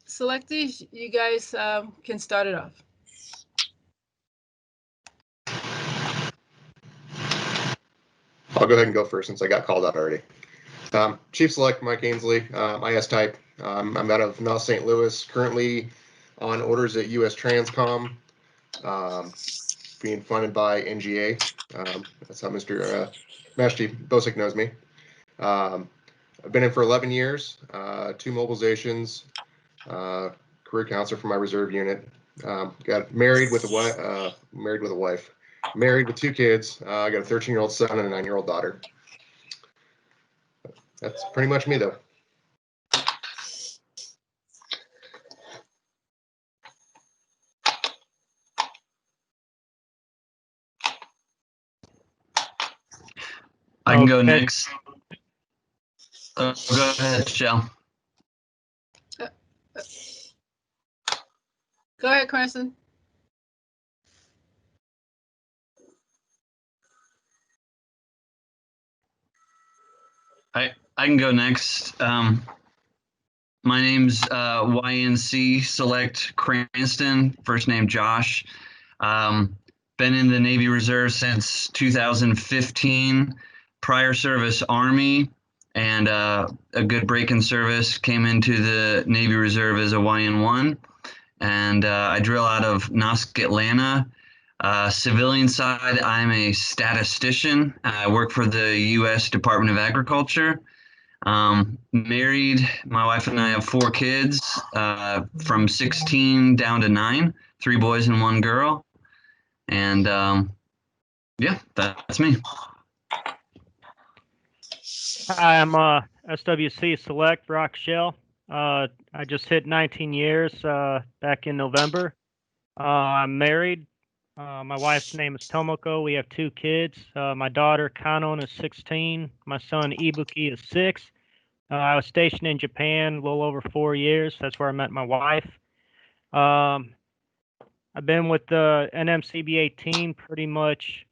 Selectees, you guys can start it off. I'll go ahead and go first since I got called out already. Chief Select Mike Ainsley, IS type. I'm out of North St. Louis, currently on orders at US Transcom, being funded by NGA. That's how Mr. Master Chief Bosick knows me. I've been in for 11 years, 2 mobilizations, career counselor for my reserve unit. Got married with a wife. Married with 2 kids. I got a 13-year-old son and a 9-year-old daughter. That's pretty much me, though. I can go next. Go ahead, Shell. Go ahead, Cranston. I can go next. My name's YNC Select Cranston. First name Josh. Been in the Navy Reserve since 2015. Prior service Army, and a good break in service. Came into the Navy Reserve as a YN1, and I drill out of Nosk, Atlanta. Civilian side, I'm a statistician. I work for the U.S. Department of Agriculture. Married, my wife and I have 4 kids, from 16 down to 9, 3 boys and 1 girl. And yeah, that's me. Hi, I'm SWC Select Brock Shell. I just hit 19 years back in November. I'm married. My wife's name is Tomoko. We have 2 kids. My daughter Kanon is 16. My son Ibuki is 6. I was stationed in Japan a little over 4 years. That's where I met my wife. I've been with the NMCB 18 pretty much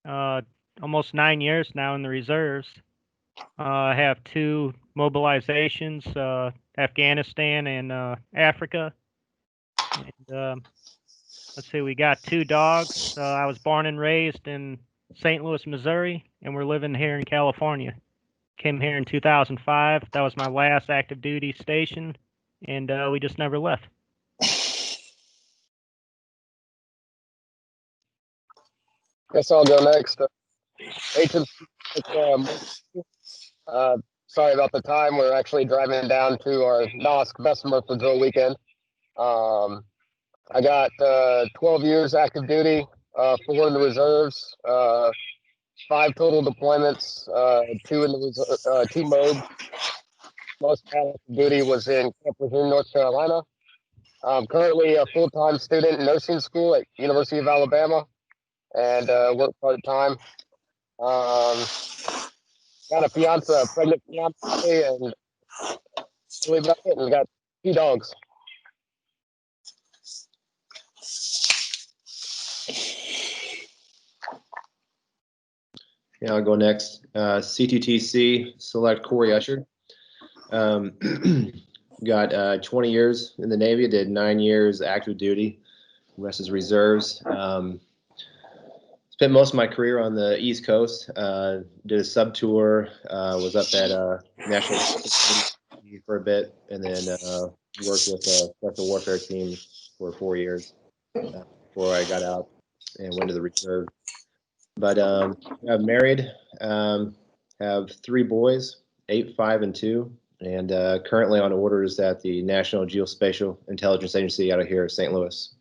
almost 9 years now in the reserves. I have 2 mobilizations, Afghanistan and Africa. And let's see, we got 2 dogs. I was born and raised in St. Louis, Missouri, and we're living here in California. Came here in 2005. That was my last active duty station, and we just never left. Guess I'll go next. Sorry about the time. We're actually driving down to our NOSC Bessemer for drill weekend. I got 12 years active duty, 4 in the reserves, 5 total deployments, 2 in the 2 modes. Most active duty was in Camp Lejeune, North Carolina. I'm currently a full-time student in nursing school at University of Alabama, and work part-time. Got a fiance, a pregnant fiance, and really about it. And got 2 dogs. Yeah, I'll go next. CTTC Select Corey Usher. Got 20 years in the Navy. Did 9 years active duty. The rest is reserves. Spent most of my career on the East Coast. Did a sub tour. Was up at National for a bit, and then worked with a special warfare team for 4 years before I got out and went to the reserve. But I'm married. Have 3 boys, 8, 5, and 2, and currently on orders at the National Geospatial Intelligence Agency out of here in St. Louis.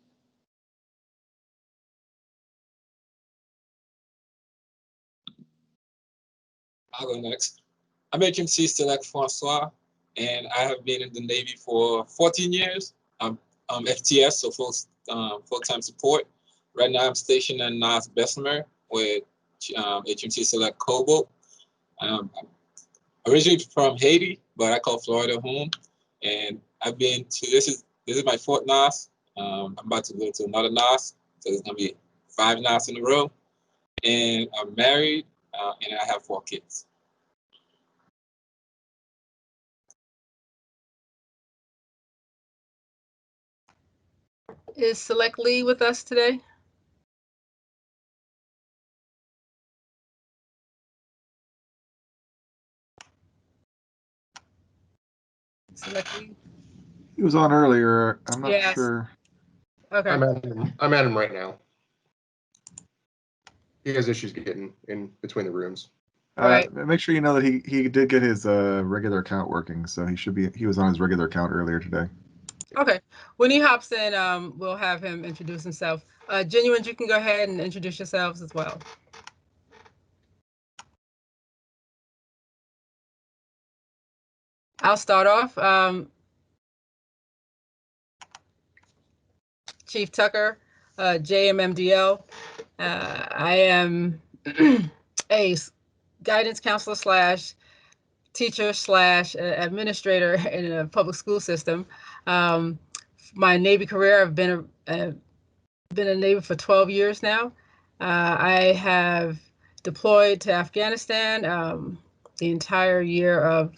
I'll go next. I'm HMC Select Francois, and I have been in the Navy for 14 years. I'm FTS, so full-time support. Right now, I'm stationed in NOSC Bessemer with HMC Select Cobalt. I'm originally from Haiti, but I call Florida home. And I've been to this is my 4th NOSC. I'm about to go to another NOSC, so it's gonna be 5 NOSC in a row. And I'm married, and I have 4 kids. Is Select Lee with us today? Select Lee? He was on earlier. I'm not Yes. sure. Okay. I'm at him right now. He has issues getting in between the rooms. Right. Make sure you know that he did get his regular account working, so he was on his regular account earlier today. Okay. When he hops in, we'll have him introduce himself. Genuine, you can go ahead and introduce yourselves as well. I'll start off. Chief Tucker, JMMDL. I am a guidance counselor / teacher / administrator in a public school system. My Navy career, I've been a Navy for 12 years now. I have deployed to Afghanistan the entire year of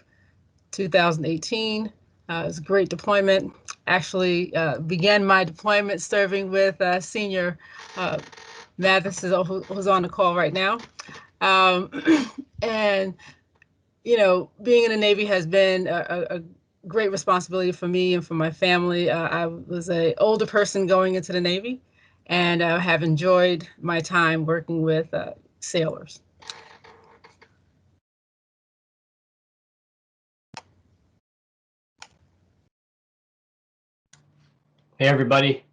2018. It was a great deployment. Actually began my deployment serving with Senior Mathis, who's on the call right now. And, you know, being in the Navy has been a great responsibility for me and for my family. I was an older person going into the Navy, and have enjoyed my time working with sailors. Hey everybody,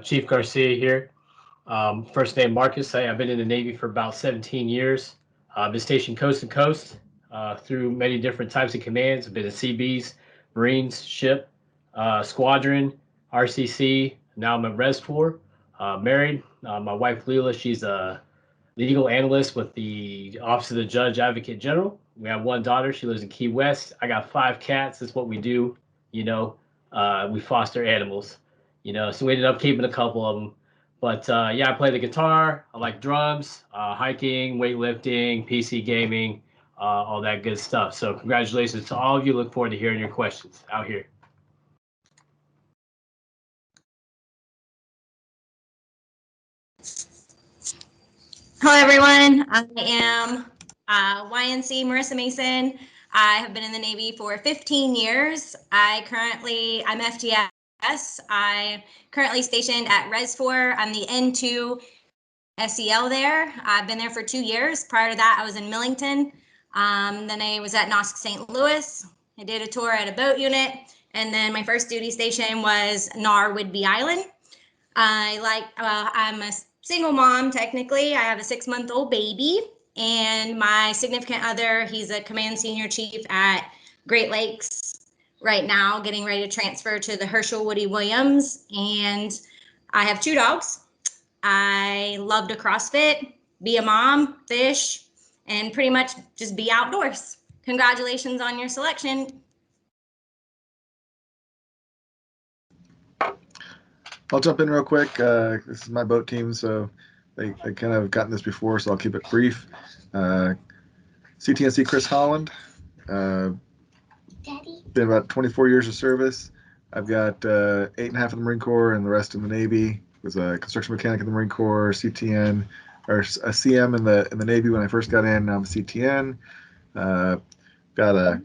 Chief Garcia here. First name Marcus. I've been in the Navy for about 17 years. I've been stationed coast to coast through many different types of commands. I've been at Seabees, Marines, ship, squadron, RCC. Now I'm at Res 4. Married. My wife Leela, she's a legal analyst with the Office of the Judge Advocate General. We have one daughter. She lives in Key West. I got 5 cats. That's what we do. You know, we foster animals. You know, so we ended up keeping a couple of them. But yeah, I play the guitar. I like drums, hiking, weightlifting, PC gaming, all that good stuff. So congratulations to all of you. Look forward to hearing your questions out here. Hello, everyone. I am YNC Marissa Mason. I have been in the Navy for 15 years. I'm FTS. I'm currently stationed at Res 4. I'm the N2 SEL there. I've been there for 2 years. Prior to that, I was in Millington. Then I was at NOSC St. Louis. I did a tour at a boat unit. And then my first duty station was NAR Whidbey Island. I'm a single mom, technically. I have a 6-month-old baby, and my significant other, he's a command senior chief at Great Lakes right now, getting ready to transfer to the Herschel Woody Williams. And I have 2 dogs. I love to CrossFit, be a mom, fish, and pretty much just be outdoors. Congratulations on your selection. I'll jump in real quick. This is my boat team, so they kind of gotten this before, so I'll keep it brief. CTNC Chris Holland. Been about 24 years of service. I've got 8.5 in the Marine Corps and the rest in the Navy. Was a construction mechanic in the Marine Corps, CTN, or a CM in the Navy when I first got in. Now I'm a CTN. Got a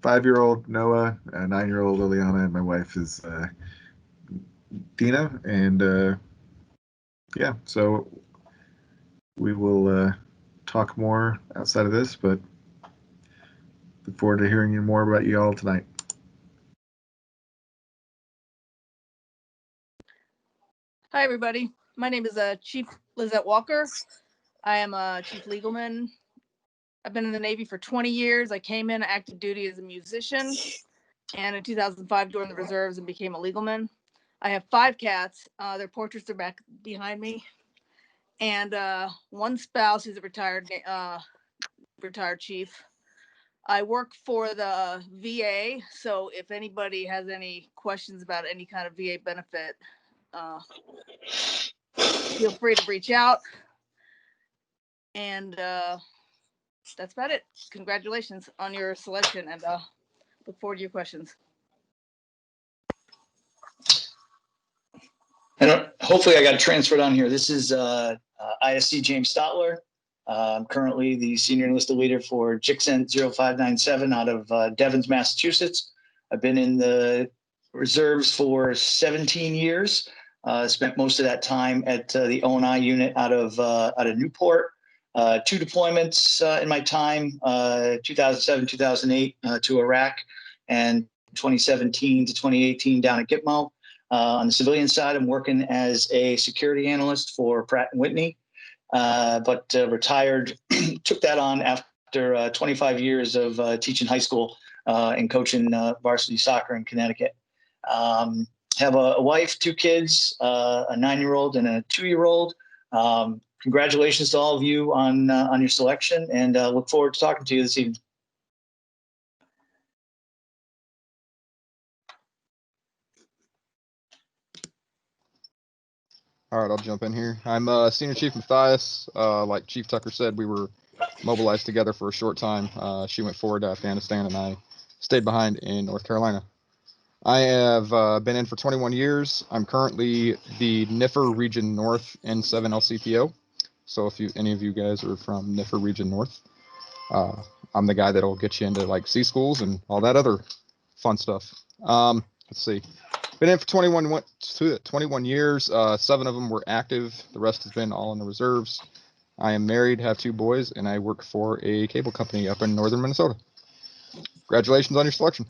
5-year-old Noah, a 9-year-old Liliana, and my wife is Dina. And yeah, so we will talk more outside of this, but look forward to hearing more about you all tonight. Hi, everybody. My name is Chief Lizette Walker. I am a chief legalman. I've been in the Navy for 20 years. I came in active duty as a musician, and in 2005 joined the reserves and became a legalman. I have 5 cats. Their portraits are back behind me, and 1 spouse who's a retired chief. I work for the VA, so if anybody has any questions about any kind of VA benefit, feel free to reach out. And that's about it. Congratulations on your selection, and look forward to your questions. And hopefully I got transferred on here. This is ISC James Stotler. I'm currently the senior enlisted leader for JICSENT 0597 out of Devens, Massachusetts. I've been in the reserves for 17 years. Spent most of that time at the O&I unit out of Newport. 2 deployments in my time, 2007, 2008 to Iraq, and 2017 to 2018 down at Gitmo. On the civilian side, I'm working as a security analyst for Pratt & Whitney, but retired, took that on after 25 years of teaching high school and coaching varsity soccer in Connecticut. Have a wife, 2 kids, a 9-year-old and a 2-year-old. Congratulations to all of you on your selection, and look forward to talking to you this evening. All right, I'll jump in here. I'm Senior Chief Matthias. Like Chief Tucker said, we were mobilized together for a short time. She went forward to Afghanistan, and I stayed behind in North Carolina. I have been in for 21 years. I'm currently the NIFR Region North N7 LCPO. So if any of you guys are from NIFR Region North, I'm the guy that'll get you into like C schools and all that other fun stuff. Let's see. Been in for 21 years. 7 of them were active. The rest has been all in the reserves. I am married, have 2 boys, and I work for a cable company up in northern Minnesota. Congratulations on your selection.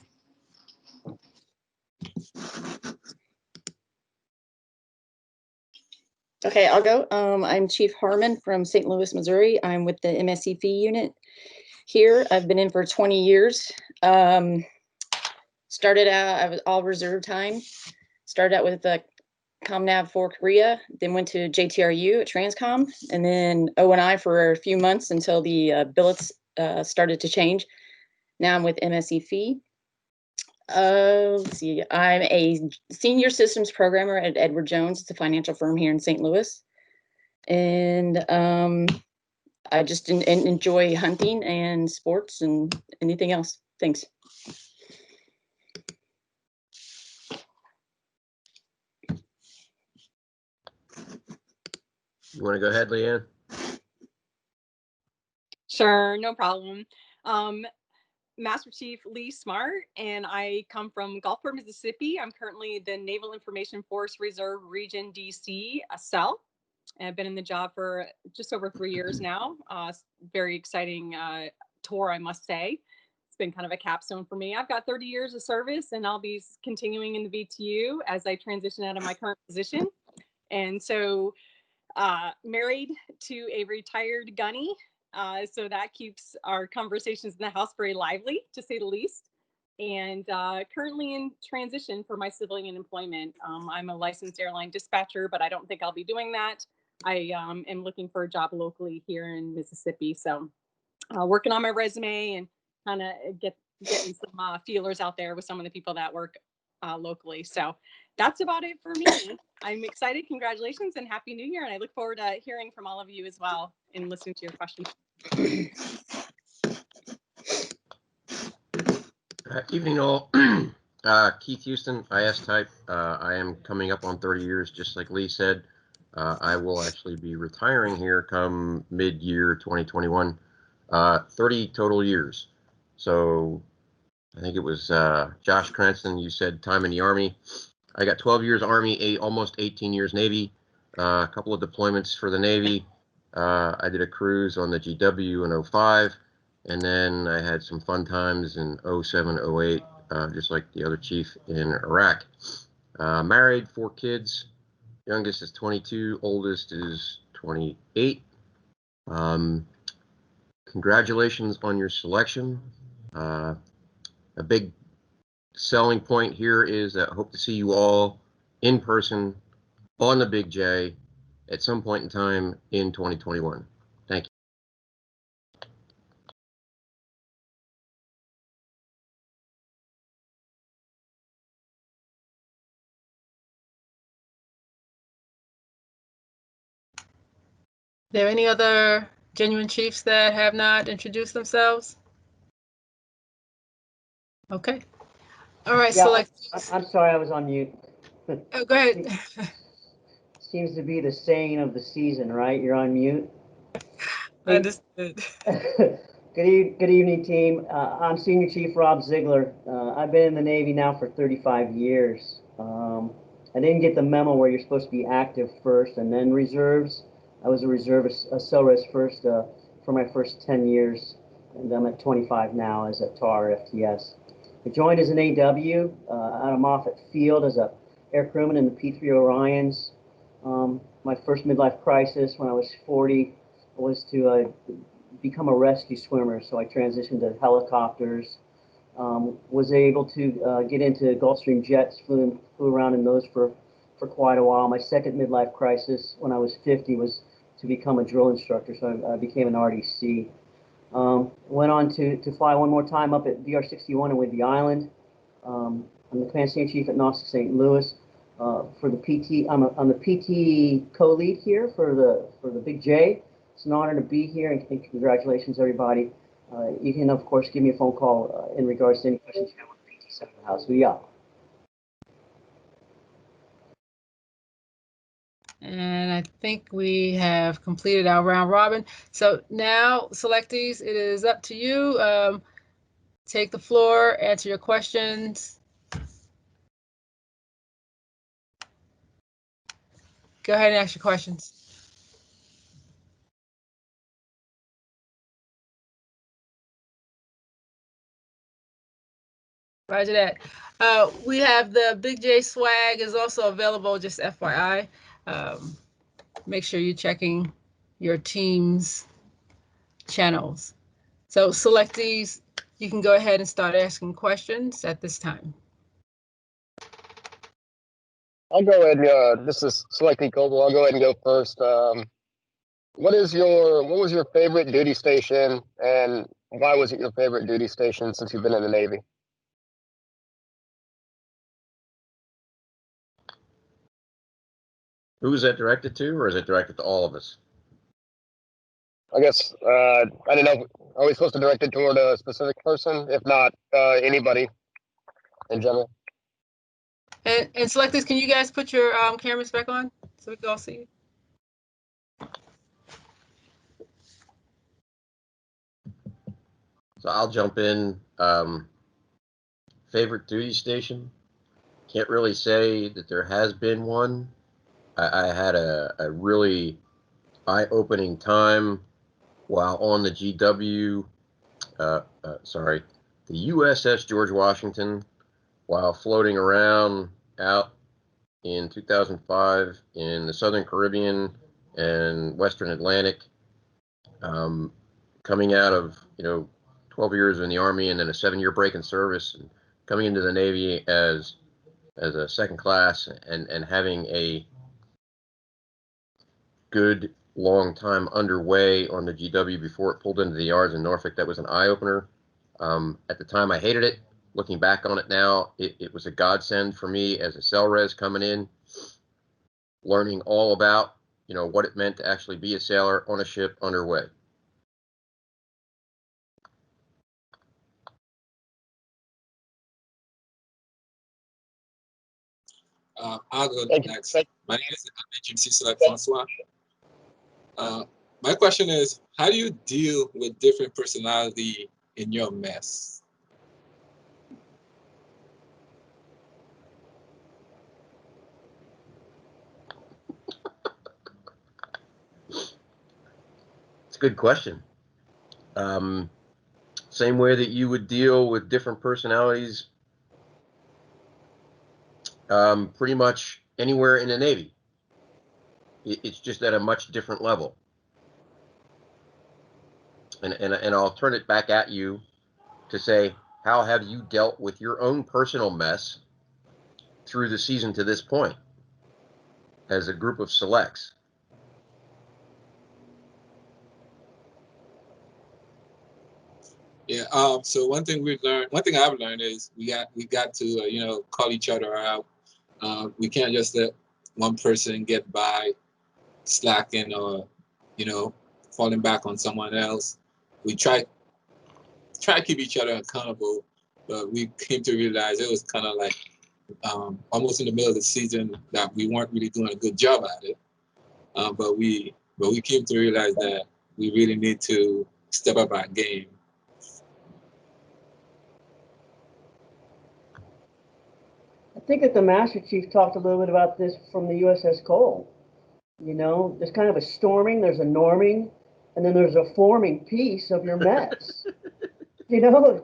Okay, I'll go. I'm Chief Harmon from St. Louis, Missouri. I'm with the MSEP unit here. I've been in for 20 years. Started out, I was all reserve time. Started out with the ComNav for Korea, then went to JTRU at Transcom, and then O&I for a few months until the billets started to change. Now I'm with MSEP. Let's see, I'm a senior systems programmer at Edward Jones. It's a financial firm here in St. Louis. And I just enjoy hunting and sports and anything else. Thanks. You want to go ahead, Leanne? Sure, no problem. Master Chief Lee Smart, and I come from Gulfport, Mississippi. I'm currently the Naval Information Force Reserve Region DC cell. And I've been in the job for just over 3 years now. Very exciting tour, I must say. It's been kind of a capstone for me. I've got 30 years of service, and I'll be continuing in the VTU as I transition out of my current position. And so married to a retired gunny. So that keeps our conversations in the house very lively, to say the least. And currently in transition for my civilian employment. I'm a licensed airline dispatcher, but I don't think I'll be doing that. I am looking for a job locally here in Mississippi. So working on my resume and kind of getting some feelers out there with some of the people that work locally. So that's about it for me. I'm excited. Congratulations and Happy New Year. And I look forward to hearing from all of you as well and listening to your questions. Evening all. Keith Houston, IS type. I am coming up on 30 years, just like Lee said. I will actually be retiring here come mid-year 2021. 30 total years. So I think it was Josh Cranston, you said time in the Army. I got 12 years Army, almost 18 years Navy, a couple of deployments for the Navy. I did a cruise on the GW in 05, and then I had some fun times in 07, 08, just like the other chief in Iraq. Married, 4 kids. Youngest is 22, oldest is 28. Congratulations on your selection. A big selling point here is that I hope to see you all in person on the Big J at some point in time in 2021. Thank you. Are there any other genuine chiefs that have not introduced themselves? Okay. All right, Yeah, select. I'm sorry, I was on mute. Oh, go ahead. seems to be the saying of the season, right? You're on mute. Understood. Good evening, team. I'm Senior Chief Rob Ziegler. I've been in the Navy now for 35 years. I didn't get the memo where you're supposed to be active first and then reserves. I was a reservist, a CELRES first for my first 10 years, and I'm at 25 now as a TAR FTS. I joined as an AW out of Moffett Field as a air crewman in the P-3 Orions. My first midlife crisis when I was 40 was to become a rescue swimmer, so I transitioned to helicopters. Was able to get into Gulfstream jets, flew around in those for quite a while. My second midlife crisis when I was 50 was to become a drill instructor, so I became an RDC. Went on to fly one more time up at VR-61 in Whidbey Island. I'm the Command Senior Chief at Nautics St. Louis. For the PT, I'm the PT co-lead here for the Big J. It's an honor to be here, and congratulations, everybody. You can, of course, give me a phone call in regards to any questions you have on the PT side of the house. We are. And I think we have completed our round robin. So now, selectees, it is up to you. Take the floor, answer your questions. Go ahead and ask your questions. Roger that. We have the Big J swag is also available, just FYI. Make sure you're checking your team's channels. So selectees, you can go ahead and start asking questions at this time. I'll go ahead and this is Selectee Coble. I'll go ahead and go first. What was your favorite duty station, and why was it your favorite duty station since you've been in the Navy? Who is that directed to, or is it directed to all of us? I guess I don't know. Are we supposed to direct it toward a specific person? If not, anybody in general. And selectors, can you guys put your cameras back on so we can all see you? So I'll jump in. Favorite duty station? Can't really say that there has been one. I had a really eye-opening time while on the GW, the USS George Washington, while floating around out in 2005 in the Southern Caribbean and Western Atlantic, coming out of 12 years in the Army and then a 7-year break in service, and coming into the Navy as a second class and having a good long time underway on the GW before it pulled into the yards in Norfolk. That was an eye-opener. At the time, I hated it. Looking back on it now, it was a godsend for me as a CELRES coming in, learning all about what it meant to actually be a sailor on a ship underway. I'll go next. My name is Chief Selectees. My question is, how do you deal with different personality in your mess? It's a good question. Same way that you would deal with different personalities pretty much anywhere in the Navy. It's just at a much different level. And I'll turn it back at you to say, how have you dealt with your own personal mess through the season to this point as a group of selects? Yeah. So one thing I've learned is we got to call each other out. We can't just let one person get by slacking or falling back on someone else. We try to keep each other accountable, but we came to realize it was kind of like almost in the middle of the season that we weren't really doing a good job at it. but we came to realize that we really need to step up our game. I think that the Master Chief talked a little bit about this from the USS Cole. You know, there's kind of a storming, there's a norming, and then there's a forming piece of your mess. You know,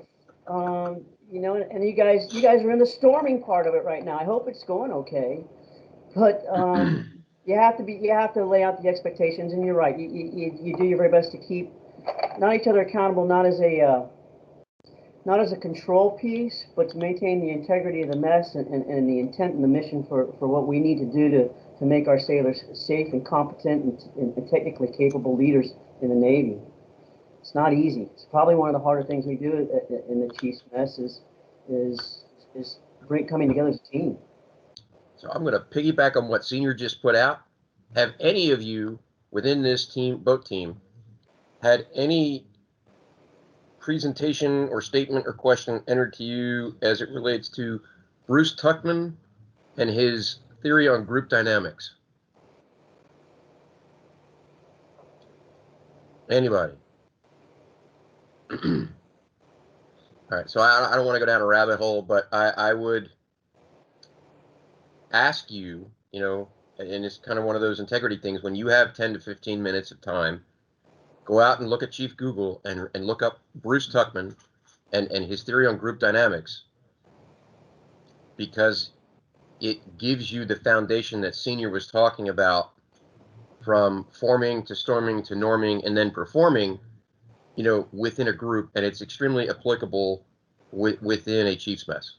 and you guys are in the storming part of it right now. I hope it's going okay, but you have to lay out the expectations, and you're right. You do your very best to keep not each other accountable, not as a control piece, but to maintain the integrity of the mess and the intent and the mission for what we need to do to make our sailors safe and competent and technically capable leaders in the Navy. It's not easy. It's probably one of the harder things we do in the Chief's mess is coming together as a team. So I'm going to piggyback on what Senior just put out. Have any of you within this boat team, had any presentation or statement or question entered to you as it relates to Bruce Tuckman and his theory on group dynamics? Anybody? All right, so I don't want to go down a rabbit hole, but I would ask you, and it's kind of one of those integrity things, when you have 10 to 15 minutes of time, go out and look at Chief Google and look up Bruce Tuckman and his theory on group dynamics, because it gives you the foundation that Senior was talking about, from forming to storming to norming and then performing, within a group, and it's extremely applicable within a Chief's mess.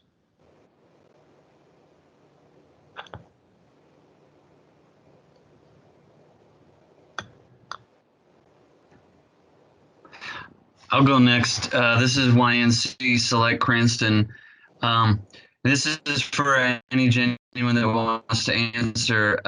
I'll go next. This is YNC Select Cranston. This is for any genuine that wants to answer.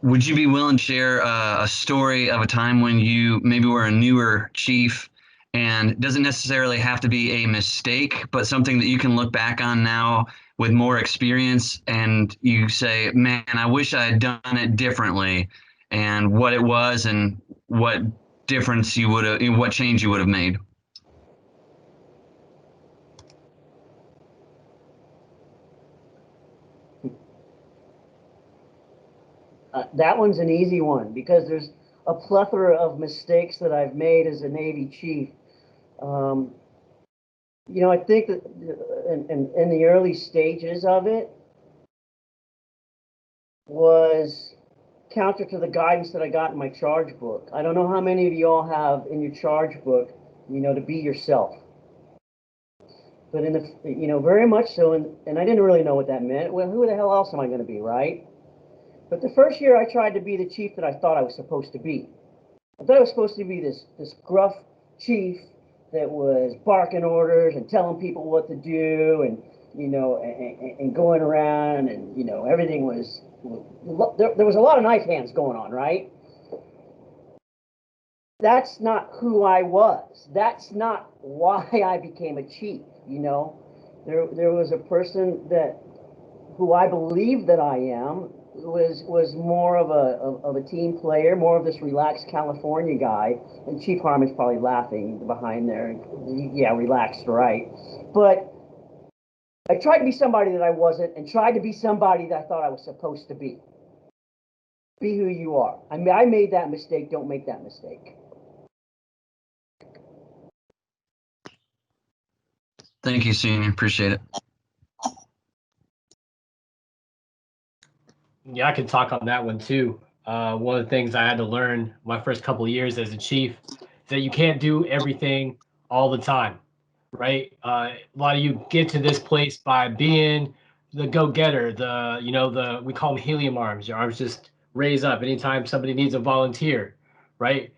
Would you be willing to share a story of a time when you maybe were a newer chief, and it doesn't necessarily have to be a mistake, but something that you can look back on now with more experience and you say, man, I wish I had done it differently, and what it was and what difference you would have, what change you would have made? That one's an easy one because there's a plethora of mistakes that I've made as a Navy chief. I think that in the early stages of it was counter to the guidance that I got in my charge book. I don't know how many of you all have in your charge book, to be yourself. But in the, very much so, and I didn't really know what that meant. Well, who the hell else am I going to be, right? But the first year I tried to be the chief that I thought I was supposed to be. I thought I was supposed to be this gruff chief that was barking orders and telling people what to do and, and going around and, everything was, there was a lot of knife hands going on, right? That's not who I was. That's not why I became a chief, There was a person who I believe that I am, was more of a team player, more of this relaxed California guy. And Chief Harmon's probably laughing behind there. Yeah, relaxed, right? But I tried to be somebody that I wasn't, and tried to be somebody that I thought I was supposed to be. Be who you are. I mean, I made that mistake. Don't make that mistake. Thank you, Senior. Appreciate it. Yeah, I can talk on that one too. One of the things I had to learn my first couple of years as a chief is that you can't do everything all the time, right? A lot of you get to this place by being the go-getter, we call them helium arms. Your arms just raise up anytime somebody needs a volunteer, right?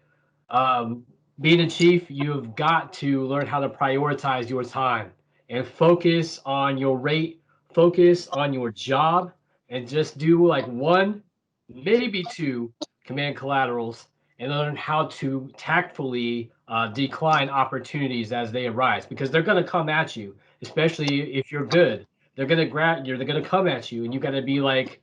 Being a chief, you've got to learn how to prioritize your time and focus on your rate, focus on your job, and just do like one, maybe two command collaterals and learn how to tactfully decline opportunities as they arise, because they're going to come at you, especially if you're good. They're going to come at you, and you got to be like,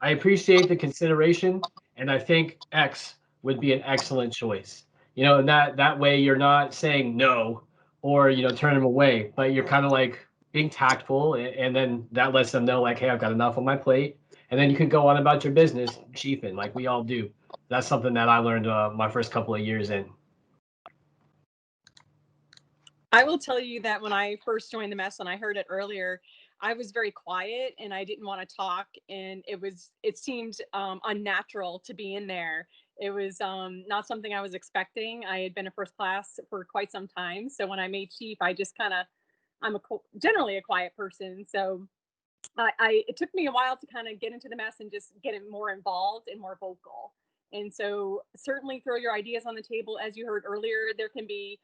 I appreciate the consideration, and I think X would be an excellent choice. You know, and that way you're not saying no or, you know, turn them away, but you're kind of like being tactful, and then that lets them know like, hey, I've got enough on my plate, and then you can go on about your business, chiefing, like we all do. That's something that I learned my first couple of years in. I will tell you that when I first joined the mess, and I heard it earlier, I was very quiet and I didn't want to talk, and it seemed unnatural to be in there. It was not something I was expecting. I had been a first class for quite some time, so when I made chief, I just I'm generally a quiet person, so it took me a while to kind of get into the mess and just get it more involved and more vocal. And so certainly throw your ideas on the table. As you heard earlier, there can be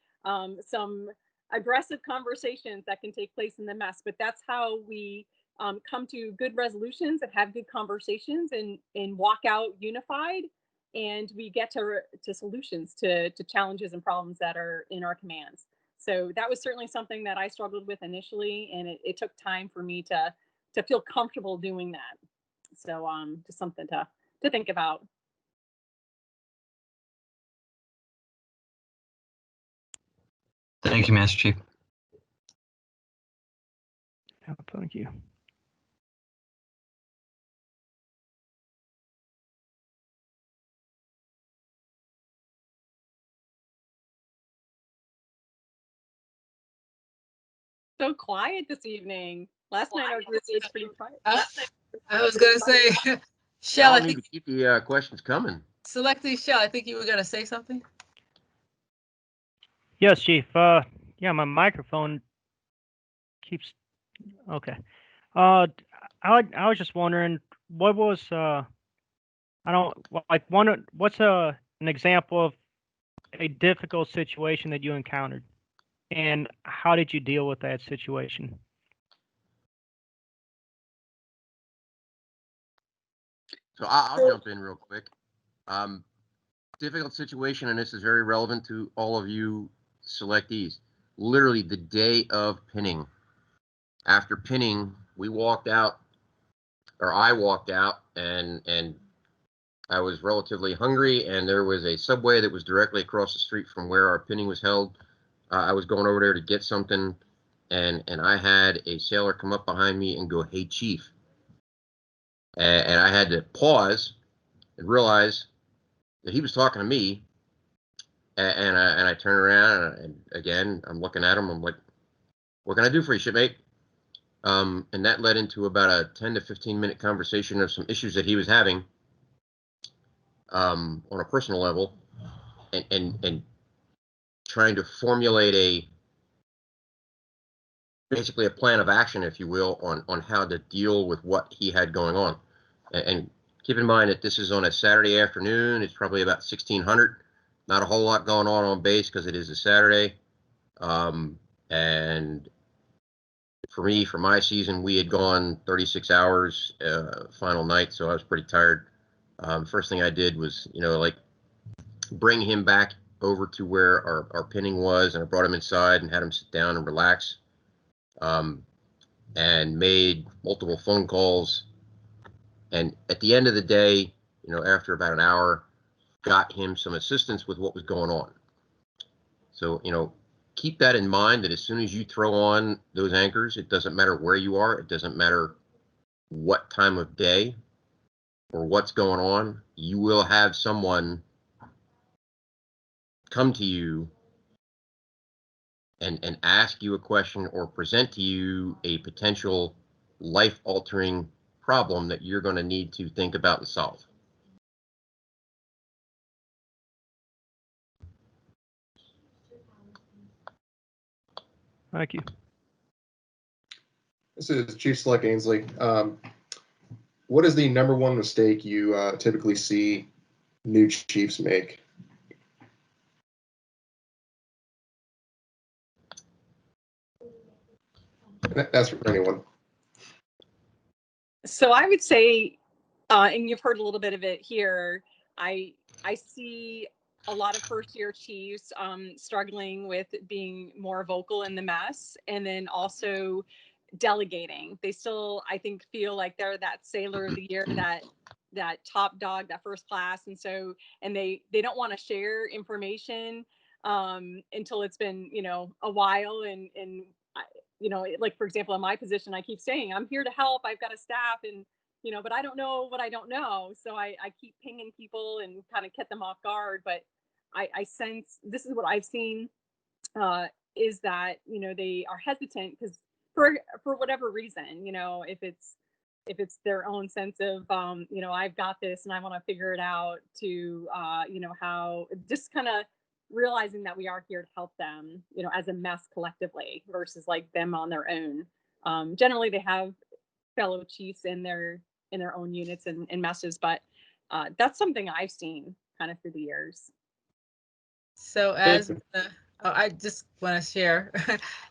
some aggressive conversations that can take place in the mess, but that's how we come to good resolutions and have good conversations and walk out unified, and we get to solutions to challenges and problems that are in our commands. So that was certainly something that I struggled with initially, and it took time for me to feel comfortable doing that. So just something to think about. Thank you, Master Chief. Thank you. So quiet this evening. Last night our group was pretty quiet. I was gonna say, Shell, Y'all I need think to keep the questions coming. Selectee Shell, I think you were gonna say something. Yes, Chief. Yeah, my microphone keeps. Okay. I was just wondering what was I don't like one. What's an example of a difficult situation that you encountered, and how did you deal with that situation? So I'll jump in real quick. Difficult situation, and this is very relevant to all of you selectees. Literally the day of pinning. After pinning, we walked out, or I walked out, and I was relatively hungry, and there was a Subway that was directly across the street from where our pinning was held. I was going over there to get something, and I had a sailor come up behind me and go, "Hey, Chief." And I had to pause and realize that he was talking to me, and I turned around, and again, I'm looking at him. I'm like, "What can I do for you, shipmate?" And that led into about a 10 to 15-minute conversation of some issues that he was having on a personal level, and trying to formulate basically a plan of action, if you will, on how to deal with what he had going on. And keep in mind that this is on a Saturday afternoon. It's probably about 1600. Not a whole lot going on base because it is a Saturday. And for me, for my season, we had gone 36 hours final night, so I was pretty tired. First thing I did was, like, bring him back over to where our pinning was, and I brought him inside and had him sit down and relax, and made multiple phone calls. And at the end of the day, after about an hour, got him some assistance with what was going on. So, keep that in mind, that as soon as you throw on those anchors, it doesn't matter where you are, it doesn't matter what time of day or what's going on, you will have someone come to you and ask you a question or present to you a potential life-altering problem that you're going to need to think about and solve. Thank you. This is Chief Select Ainsley. What is the number one mistake you typically see new chiefs make? That's for anyone. So I would say, and you've heard a little bit of it here, I see a lot of first-year chiefs struggling with being more vocal in the mess, and then also delegating. They still, I think, feel like they're that sailor of the year that that top dog, that first class. And so, and they don't want to share information until it's been, you know, a while. And you know, like, for example, in my position, I keep saying, I'm here to help. I've got a staff and, you know, but I don't know what I don't know. So I keep pinging people and kind of get them off guard. But I sense, this is what I've seen, is that, you know, they are hesitant because for whatever reason, you know, if it's their own sense of, you know, I've got this and I want to figure it out, to, you know, how just kind of realizing that we are here to help them, you know, as a mess collectively versus like them on their own. Generally, they have fellow chiefs in their own units and messes, but that's something I've seen kind of through the years. So as I just want to share,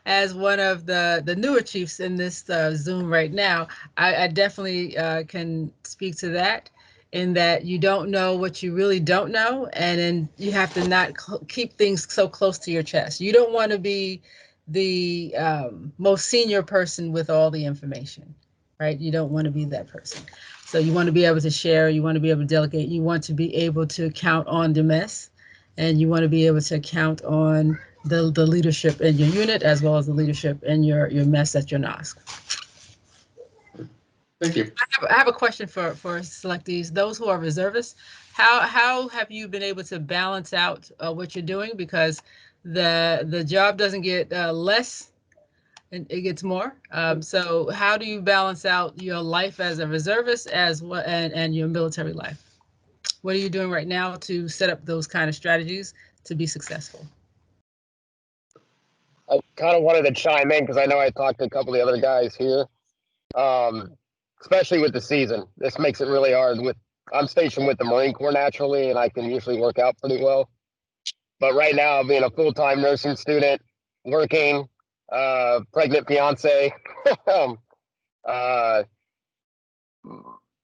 as one of the newer chiefs in this Zoom right now, I definitely can speak to that, in that you don't know what you really don't know, and then you have to not keep things so close to your chest. You don't want to be the most senior person with all the information, right? You don't want to be that person. So you want to be able to share, you want to be able to delegate, you want to be able to count on the mess, and you want to be able to count on the leadership in your unit as well as the leadership in your mess at your NOSC. Thank you. I have a question for selectees, those who are reservists. How have you been able to balance out what you're doing? Because the job doesn't get less, and it gets more. So how do you balance out your life as a reservist as well and your military life? What are you doing right now to set up those kind of strategies to be successful? I kind of wanted to chime in because I know I talked to a couple of the other guys here, especially with the season. This makes it really hard. I'm stationed with the Marine Corps naturally, and I can usually work out pretty well. But right now, being a full-time nursing student, working, pregnant fiance,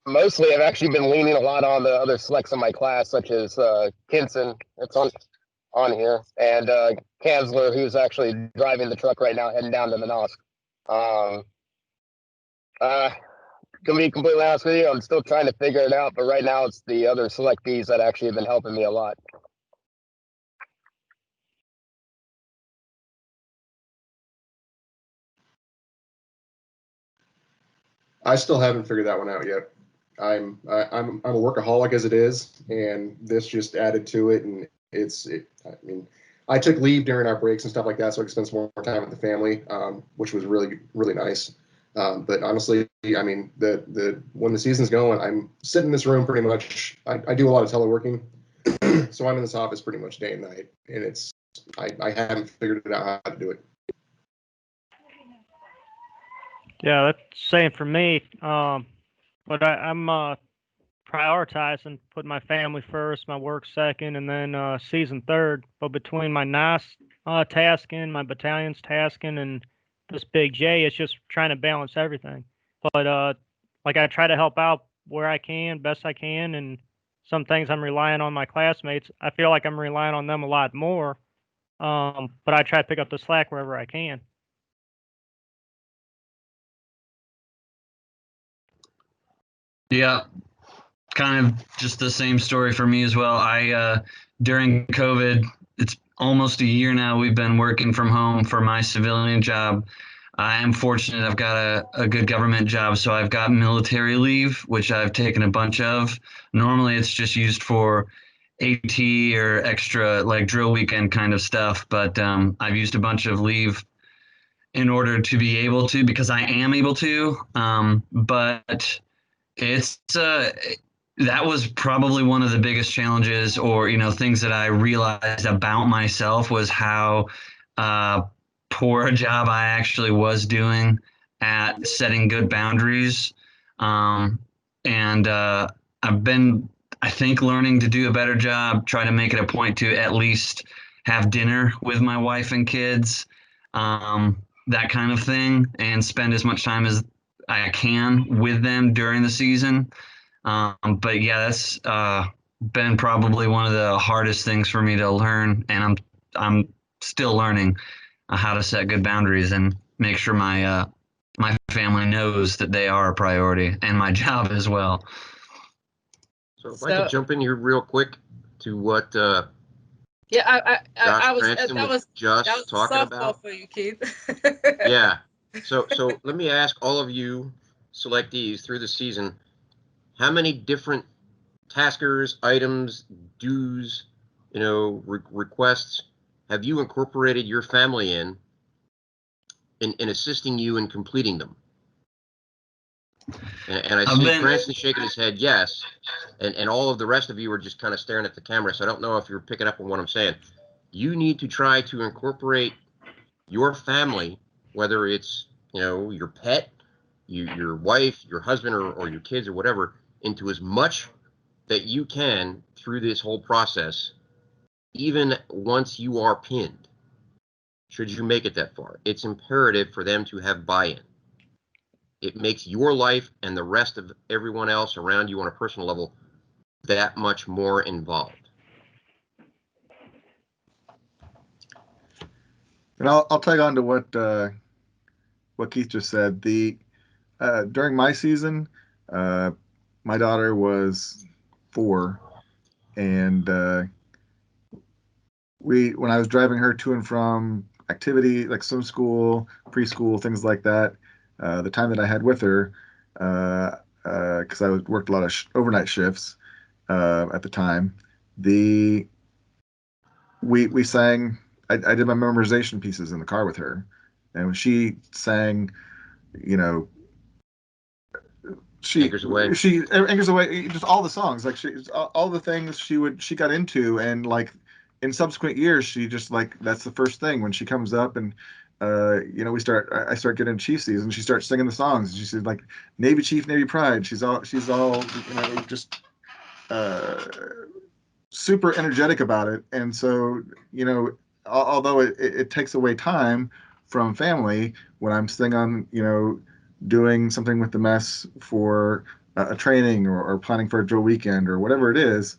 mostly I've actually been leaning a lot on the other selects in my class, such as Kinson, it's on here, and Kanzler, who's actually driving the truck right now, heading down to the NOSC. To be completely honest with you, I'm still trying to figure it out, but right now it's the other selectees that actually have been helping me a lot. I still haven't figured that one out yet. I'm a workaholic as it is, and this just added to it. And I mean, I took leave during our breaks and stuff like that, so I could spend some more time with the family, which was really, really nice. But honestly, I mean, when the season's going, I'm sitting in this room pretty much. I do a lot of teleworking, so I'm in this office pretty much day and night, and I haven't figured it out how to do it. Yeah, that's same for me. But I'm prioritizing, putting my family first, my work second, and then season third. But between my NOS tasking, my battalion's tasking, and this Big J, it's just trying to balance everything. But like I try to help out where I can, best I can, and some things I'm relying on my classmates. I feel like I'm relying on them a lot more. But I try to pick up the slack wherever I can. Yeah, kind of just the same story for me as well. I during COVID, it's almost a year now, we've been working from home for my civilian job. I am fortunate I've got a good government job, so I've got military leave, which I've taken a bunch of. Normally it's just used for AT or extra like drill weekend kind of stuff, but I've used a bunch of leave in order to be able to, because I am able to, but it's that was probably one of the biggest challenges, or things that I realized about myself, was how poor a job I actually was doing at setting good boundaries. And I've been, I think, learning to do a better job, try to make it a point to at least have dinner with my wife and kids, that kind of thing, and spend as much time as I can with them during the season. But yeah, that's been probably one of the hardest things for me to learn, and I'm still learning how to set good boundaries and make sure my my family knows that they are a priority, and my job as well. So if I could jump in here real quick to what yeah, I was Cranston that was just talking softball about. for you, Keith. Yeah. So let me ask all of you selectees through the season, how many different taskers, items, dues, requests have you incorporated your family in assisting you in completing them? And I see Cranston shaking his head yes, and all of the rest of you are just kind of staring at the camera, so I don't know if you're picking up on what I'm saying. You need to try to incorporate your family, whether it's your pet, your wife, your husband, or your kids or whatever, into as much that you can through this whole process, even once you are pinned. Should you make it that far, it's imperative for them to have buy-in. It makes your life and the rest of everyone else around you on a personal level that much more involved. And I'll tag on to what Keith just said. During my season, my daughter was 4, and when I was driving her to and from activity like swim school, preschool, things like that, the time that I had with her, because I worked a lot of overnight shifts at the time, we sang. I did my memorization pieces in the car with her, and when she sang, Anchors Away, Anchors Away, just all the songs, like all the things she got into, and like in subsequent years, she just like that's the first thing when she comes up and I start getting Chief season. She starts singing the songs. She said like Navy Chief, Navy Pride. She's all just super energetic about it. And so although it takes away time from family when I'm sitting on doing something with the mess for a training or planning for a drill weekend or whatever it is,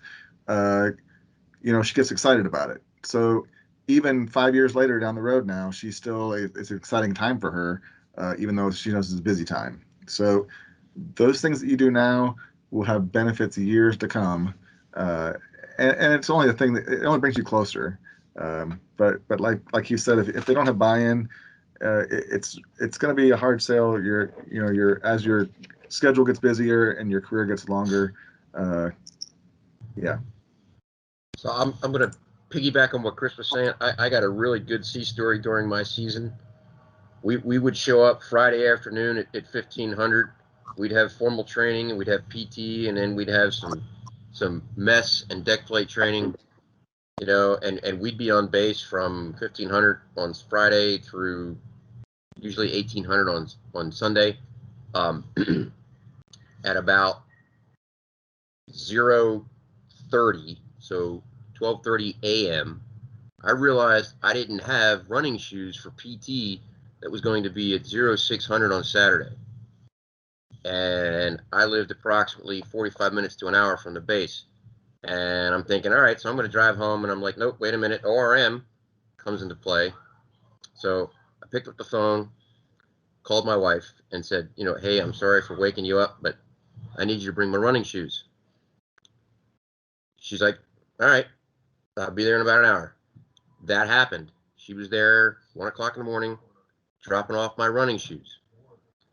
she gets excited about it. So even 5 years later down the road now, it's an exciting time for her, even though she knows it's a busy time. So those things that you do now will have benefits years to come. And it's only a thing that it only brings you closer. But like you said, if they don't have buy-in, it's going to be a hard sell. As your schedule gets busier and your career gets longer. Yeah. So I'm going to piggyback on what Chris was saying. I got a really good sea story during my season. We would show up Friday afternoon at 1500. We'd have formal training, and we'd have PT, and then we'd have some mess and deck plate training, and we'd be on base from 1500 on Friday through usually 1800 on Sunday. At about 0:30, so 12:30 a.m., I realized I didn't have running shoes for PT that was going to be at 0600 on Saturday. And I lived approximately 45 minutes to an hour from the base. And I'm thinking, all right, so I'm going to drive home. And I'm like, nope, wait a minute. ORM comes into play. So I picked up the phone, called my wife, and said, hey, I'm sorry for waking you up, but I need you to bring my running shoes. She's like, all right, I'll be there in about an hour. That happened. She was there 1 o'clock in the morning, dropping off my running shoes.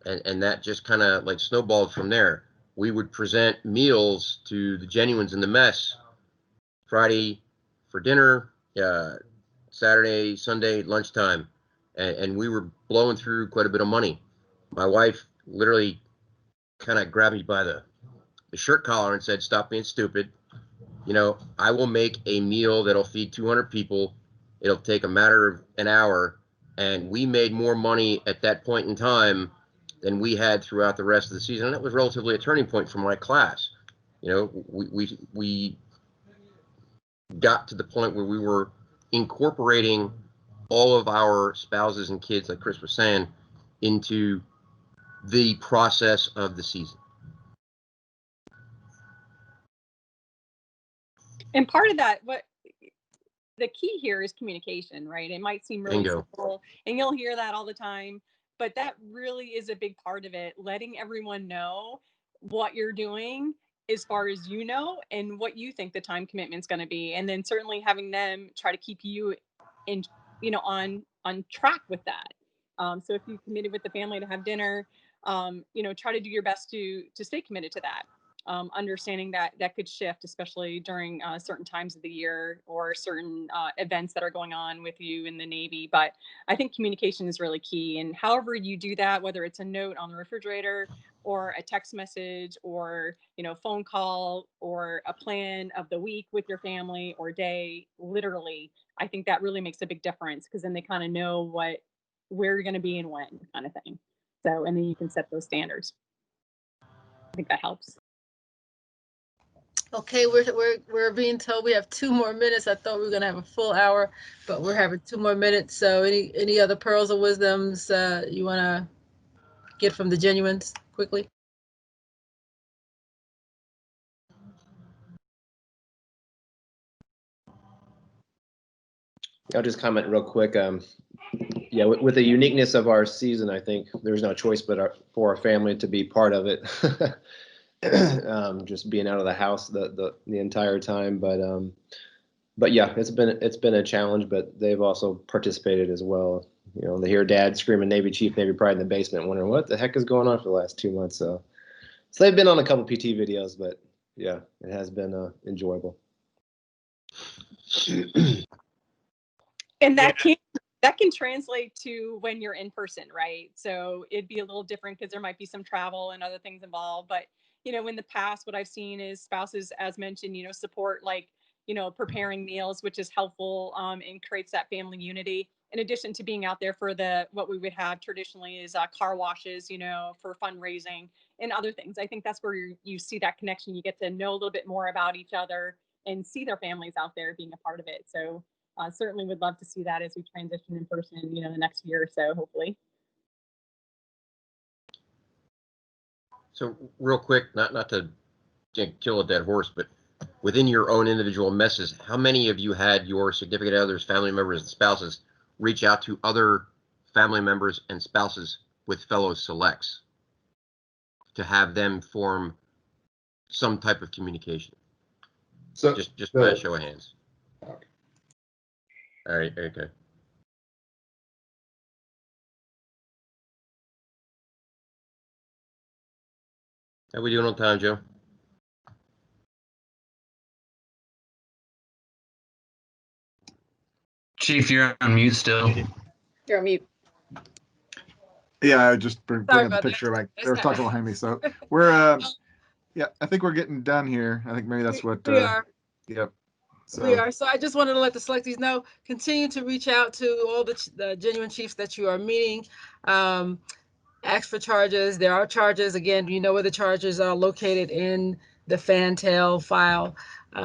And that just kind of like snowballed from there. We would present meals to the genuines in the mess Friday for dinner, Saturday, Sunday, lunchtime. And we were blowing through quite a bit of money. My wife literally kind of grabbed me by the shirt collar and said, stop being stupid. I will make a meal that'll feed 200 people. It'll take a matter of an hour. And we made more money at that point in time than we had throughout the rest of the season. And that was relatively a turning point for my class. We got to the point where we were incorporating all of our spouses and kids, like Chris was saying, into the process of the season. And part of that, what the key here is communication, right? It might seem really simple, and you'll hear that all the time, but that really is a big part of it. Letting everyone know what you're doing as far as you know and what you think the time commitment's going to be, and then certainly having them try to keep you in, on track with that. So if you committed with the family to have dinner, try to do your best to stay committed to that. Understanding that could shift, especially during certain times of the year or certain events that are going on with you in the Navy. But I think communication is really key. And however you do that, whether it's a note on the refrigerator or a text message or, phone call or a plan of the week with your family or day, literally, I think that really makes a big difference, because then they kind of know where you're going to be and when, kind of thing. So, and then you can set those standards. I think that helps. Okay, we're being told we have 2 more minutes. I thought we were gonna have a full hour, but we're having 2 more minutes. So any other pearls of wisdoms you wanna get from the genuines quickly? I'll just comment real quick. Yeah, with the uniqueness of our season, I think there's no choice but for our family to be part of it. Just being out of the house the entire time, but yeah, it's been a challenge, but they've also participated as well. They hear Dad screaming Navy Chief, Navy Pride in the basement, wondering what the heck is going on for the last 2 months. So they've been on a couple PT videos, but yeah, it has been enjoyable. And that can translate to when you're in person, right? So it'd be a little different because there might be some travel and other things involved. But, in the past, what I've seen is spouses, as mentioned, support like, preparing meals, which is helpful and creates that family unity. In addition to being out there for what we would have traditionally is car washes, for fundraising and other things. I think that's where you see that connection. You get to know a little bit more about each other and see their families out there being a part of it. So certainly would love to see that as we transition in person, the next year or so, hopefully. So real quick, not to kill a dead horse, but within your own individual messes, how many of you had your significant others, family members, and spouses reach out to other family members and spouses with fellow selects to have them form some type of communication? So just by a show of hands. Okay. All right, okay. How we doing on time, Joe? Chief, you're on mute still. You're on mute. Yeah, I just bring up the about picture. that. Like That's they were not talking right. behind me, so we're yeah. I think we're getting done here. I think maybe that's what we are. Yep. So We are. So I just wanted to let the selectees know, continue to reach out to all the genuine chiefs that you are meeting. Ask for charges. There are charges. Again, you know where the charges are located in the Fantail file.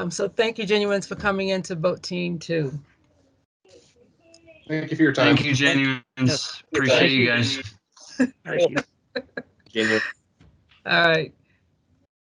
So thank you, genuines, for coming into Boat Team 2. Thank you for your time. Thank you, genuines. Appreciate you guys. Thank you. Genuine. All right.